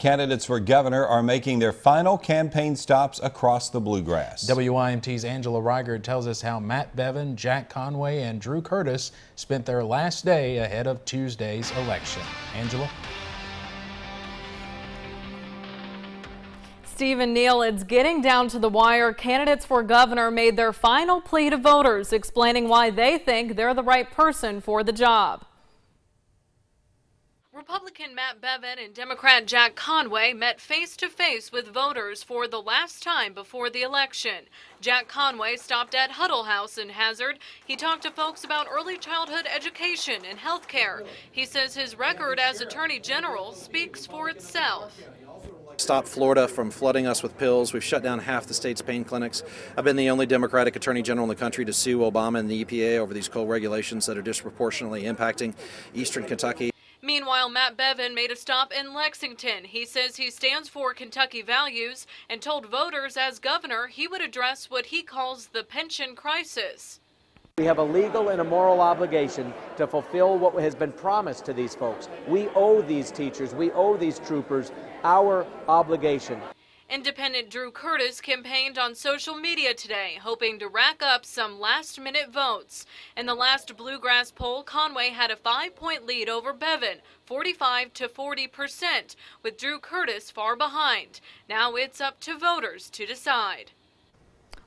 Candidates for governor are making their final campaign stops across the Bluegrass. WYMT's Angela Reigert tells us how Matt Bevin, Jack Conway, and Drew Curtis spent their last day ahead of Tuesday's election. Angela? Stephen Neal, it's getting down to the wire. Candidates for governor made their final plea to voters, explaining why they think they're the right person for the job. Republican Matt Bevin and Democrat Jack Conway met face-to-face with voters for the last time before the election. Jack Conway stopped at Huddle House in Hazard. He talked to folks about early childhood education and health care. He says his record as Attorney General speaks for itself. Stopped Florida from flooding us with pills. We've shut down half the state's pain clinics. I've been the only Democratic Attorney General in the country to sue Obama and the EPA over these coal regulations that are disproportionately impacting eastern Kentucky. Meanwhile, Matt Bevin made a stop in Lexington. He says he stands for Kentucky values and told voters as governor he would address what he calls the pension crisis. We have a legal and a moral obligation to fulfill what has been promised to these folks. We owe these teachers, we owe these troopers our obligation. Independent Drew Curtis campaigned on social media today, hoping to rack up some last-minute votes. In the last Bluegrass poll, Conway had a 5-point lead over Bevin, 45% to 40%, with Drew Curtis far behind. Now it's up to voters to decide.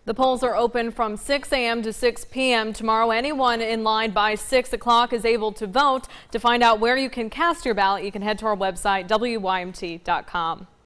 The polls are open from 6 a.m. to 6 p.m. tomorrow. Anyone in line by 6 o'clock is able to vote. To find out where you can cast your ballot, you can head to our website, WYMT.com.